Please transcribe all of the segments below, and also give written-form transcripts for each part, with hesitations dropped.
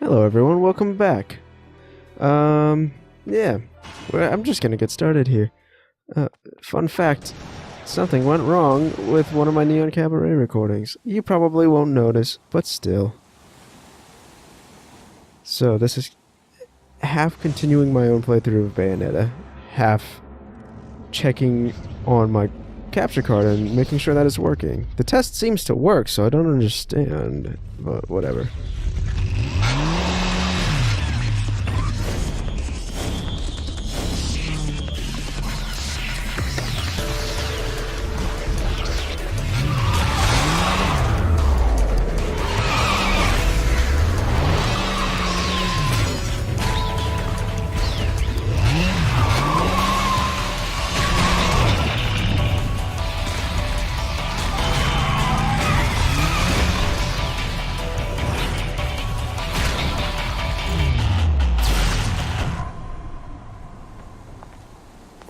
Hello everyone, welcome back. Yeah, I'm just gonna get started here. Fun fact, something went wrong with one of my Neon Cabaret recordings. You probably won't notice, but still. So this is half continuing my own playthrough of Bayonetta, half checking on my capture card and making sure that it's working. The test seems to work, so I don't understand, but whatever.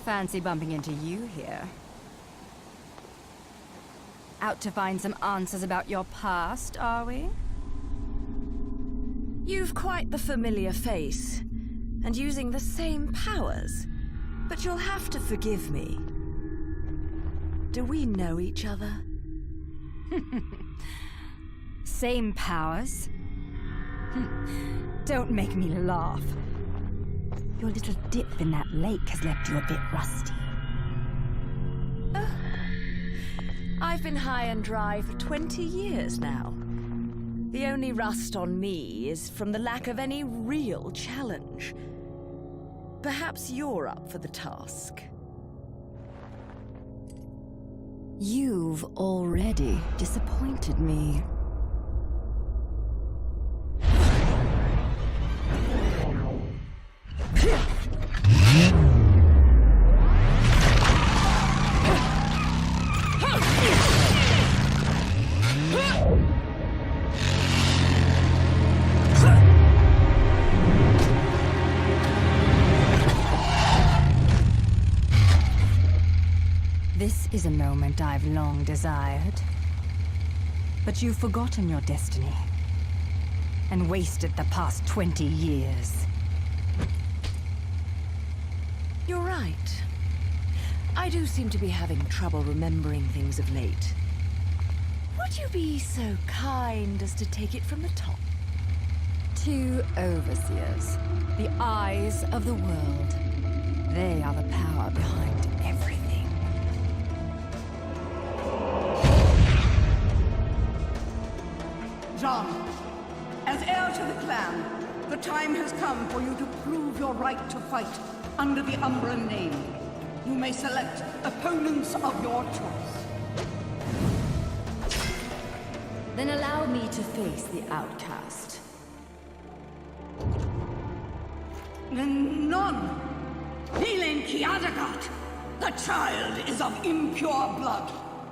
Fancy bumping into you here. Out to find some answers about your past, are we? You've quite the familiar face, and using the same powers. But you'll have to forgive me. Do we know each other? Same powers? Don't make me laugh. Your little dip in that lake has left you a bit rusty. I've been high and dry for 20 years now. The only rust on me is from the lack of any real challenge. Perhaps you're up for the task. You've already disappointed me. This is a moment I've long desired. But you've forgotten your destiny and wasted the past 20 years. You're right. I do seem to be having trouble remembering things of late. Would you be so kind as to take it from the top? 2 overseers, the eyes of the world. They are the power behind everything. John, as heir to the clan, the time has come for you to prove your right to fight under the Umbra name. You may select opponents of your choice. Then allow me to face the outcast. None. Healing Kiadagat. The child is of impure blood.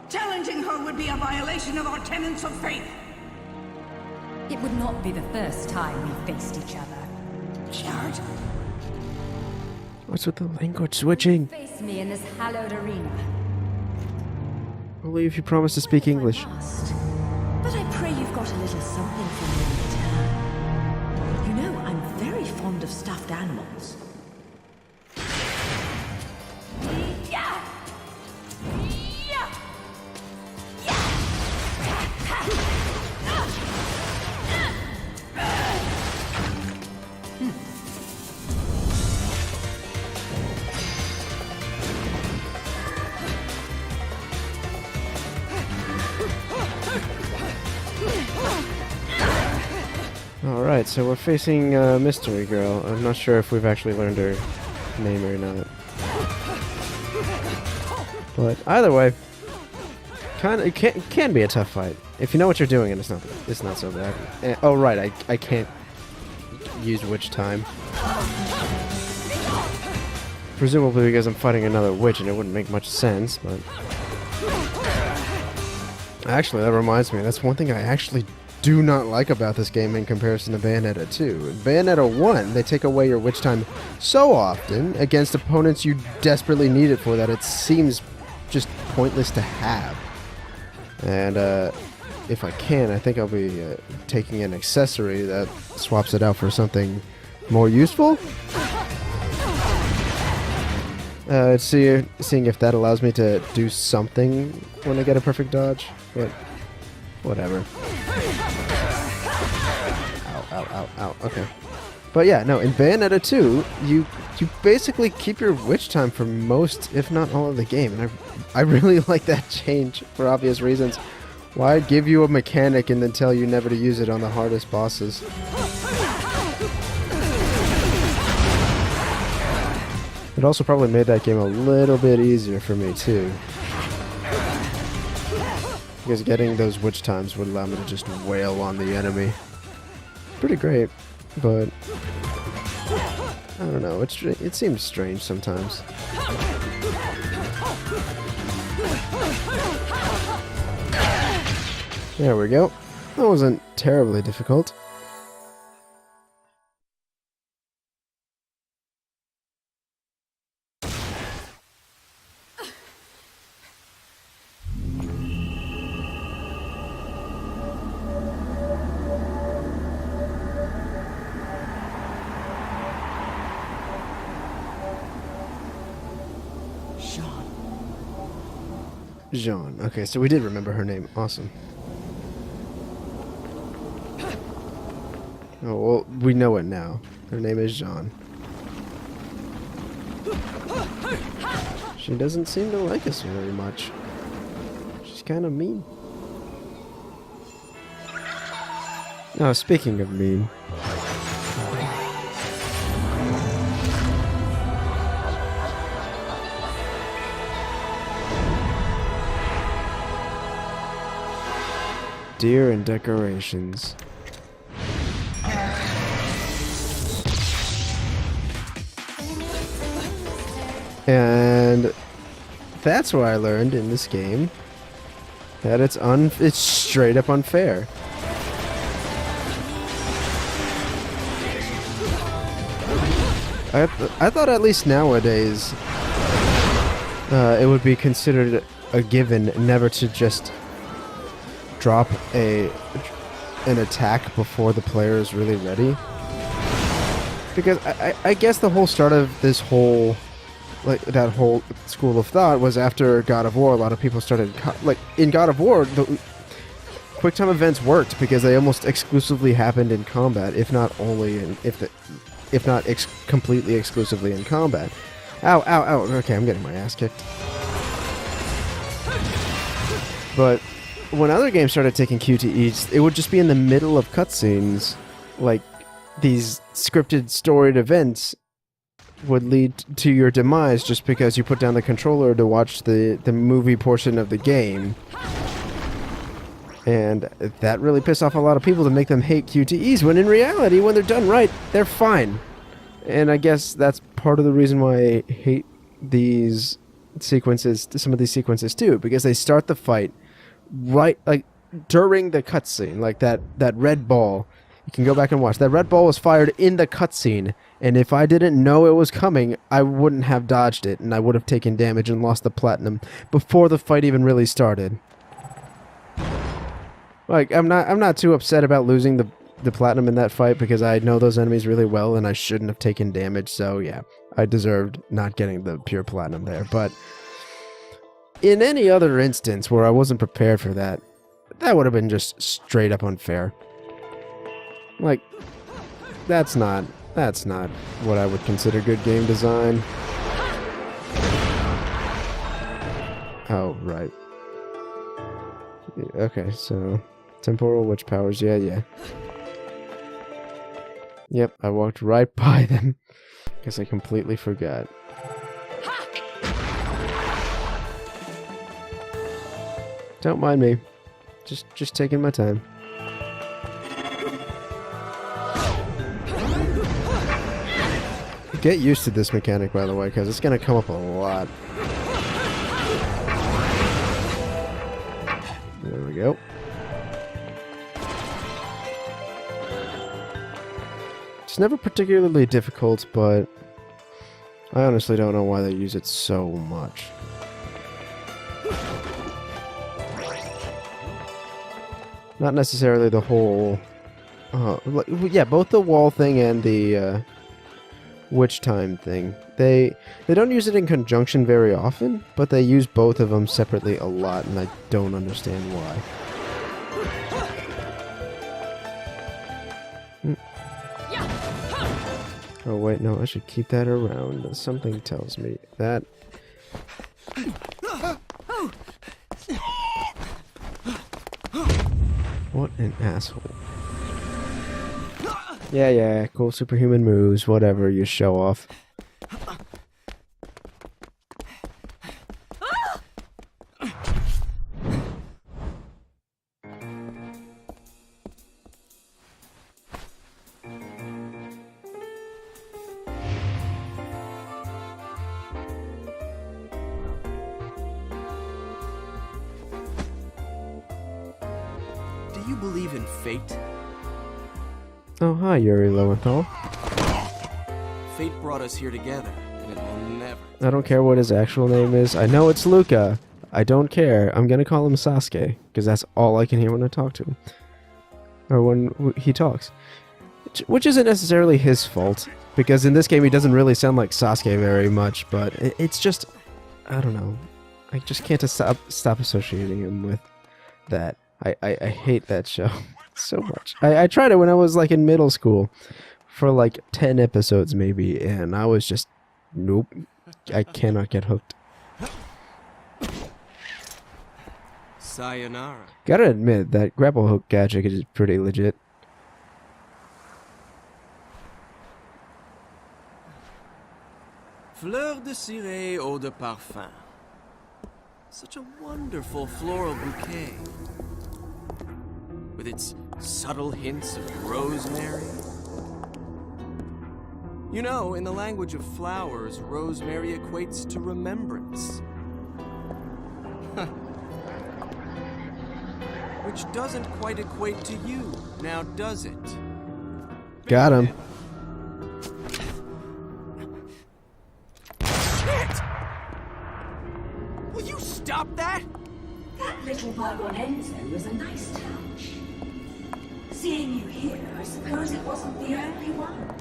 Challenging her would be a violation of our tenets of faith. It would not be the first time we faced each other. Jared? What's with the language switching? Face me in this hallowed arena. Only if you promise to speak English. But I pray you've got a little something from me in return. You know, I'm very fond of stuffed animals. Yeah! Yeah! Alright, so we're facing Mystery Girl. I'm not sure if we've actually learned her name or not. But either way, it can be a tough fight. If you know what you're doing, and it's not so bad. Oh right, I can't use witch time. Presumably because I'm fighting another witch and it wouldn't make much sense, but... Actually, that reminds me, that's one thing I actually do not like about this game in comparison to Bayonetta 2. In Bayonetta 1, they take away your witch time so often against opponents you desperately need it for that it seems just pointless to have. And if I can, I think I'll be taking an accessory that swaps it out for something more useful. Seeing if that allows me to do something when I get a perfect dodge, but whatever. Ow, ow, ow, ow, okay. But yeah, no, in Bayonetta 2, you basically keep your witch time for most, if not all of the game, and I really like that change for obvious reasons. Why give you a mechanic and then tell you never to use it on the hardest bosses? It also probably made that game a little bit easier for me too, because getting those witch times would allow me to just wail on the enemy. Pretty great, but I don't know, it seems strange sometimes. There we go. That wasn't terribly difficult. Jean. Okay, so we did remember her name. Awesome. Oh, well, we know it now. Her name is Jean. She doesn't seem to like us very much. She's kind of mean. Oh, speaking of mean. Deer and decorations. And that's where I learned in this game that it's straight up unfair. I thought at least nowadays it would be considered a given never to just drop an attack before the player is really ready. Because I guess the whole start of this whole, like, that whole school of thought was after God of War. A lot of people started, like, in God of War, the quick time events worked because they almost exclusively happened in combat, if not completely exclusively in combat. Ow, ow, ow. Okay, I'm getting my ass kicked. But when other games started taking QTEs, it would just be in the middle of cutscenes. Like, these scripted, storied events would lead to your demise just because you put down the controller to watch the movie portion of the game. And that really pissed off a lot of people to make them hate QTEs, when in reality, when they're done right, they're fine. And I guess that's part of the reason why I hate these sequences, some of these sequences too, because they start the fight right, like, during the cutscene, like that red ball. You can go back and watch. That red ball was fired in the cutscene, and if I didn't know it was coming, I wouldn't have dodged it, and I would have taken damage and lost the platinum before the fight even really started. Like, I'm not too upset about losing the platinum in that fight because I know those enemies really well, and I shouldn't have taken damage, so yeah, I deserved not getting the pure platinum there, but in any other instance where I wasn't prepared for that, that would have been just straight up unfair. Like, that's not what I would consider good game design. Oh, right. Okay, so temporal witch powers, yeah. Yep, I walked right by them. Guess I completely forgot. Don't mind me. Just taking my time. Get used to this mechanic, by the way, because it's going to come up a lot. There we go. It's never particularly difficult, but I honestly don't know why they use it so much. Not necessarily the whole... yeah, both the wall thing and the witch time thing. They don't use it in conjunction very often, but they use both of them separately a lot, and I don't understand why. Oh wait, no, I should keep that around. Something tells me that... What an asshole. Yeah, cool superhuman moves, whatever, you show off. Do you believe in fate? Oh, hi, Yuri Lowenthal. Fate brought us here together, and it will never... I don't care what his actual name is. I know it's Luca. I don't care. I'm gonna call him Sasuke, because that's all I can hear when I talk to him. Or when he talks. Which isn't necessarily his fault, because in this game he doesn't really sound like Sasuke very much, but it's just... I don't know. I just can't stop associating him with that. I hate that show so much. I tried it when I was like in middle school for like 10 episodes maybe, and I was just, nope, I cannot get hooked. Sayonara. Gotta admit, that grapple hook gadget is pretty legit. Fleur de ciré, eau de parfum. Such a wonderful floral bouquet. With its subtle hints of rosemary. You know, in the language of flowers, rosemary equates to remembrance. Which doesn't quite equate to you, now does it? Got him. Shit! Will you stop that? That little Bayonetta was a nice touch. Seeing you here, I suppose it wasn't the only one.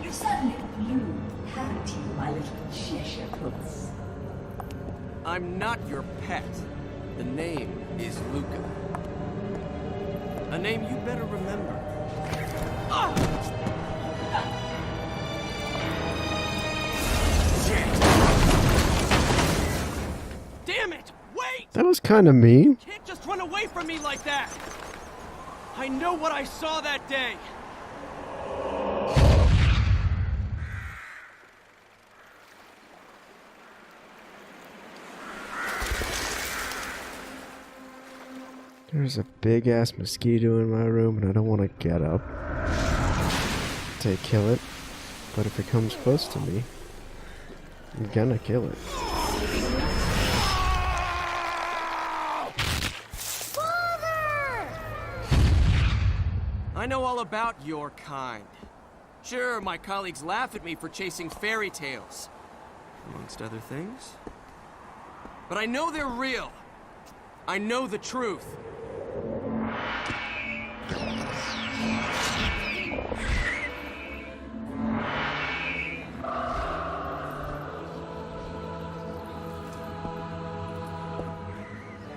You've certainly bloomed, haven't you, my little Cheshire puss? I'm not your pet. The name is Luca. A name you better remember. Shit! Damn it! Wait! That was kind of mean. You can't just run away from me like that! I know what I saw that day! There's a big ass mosquito in my room and I don't want to get up to kill it. But if it comes close to me, I'm gonna kill it. I know all about your kind. Sure, my colleagues laugh at me for chasing fairy tales, amongst other things. But I know they're real. I know the truth.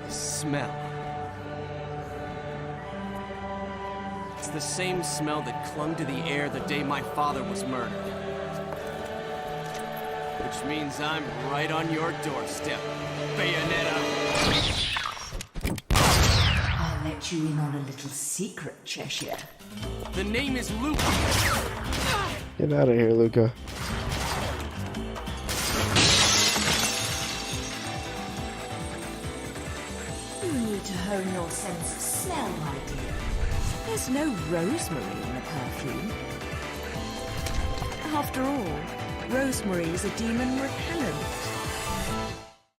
The smell. It's the same smell that clung to the air the day my father was murdered. Which means I'm right on your doorstep, Bayonetta. I'll let you in on a little secret, Cheshire. The name is Luca. Get out of here, Luca. You need to hone your sense of smell, my dear. There's no rosemary in the perfume. After all, rosemary is a demon repellent.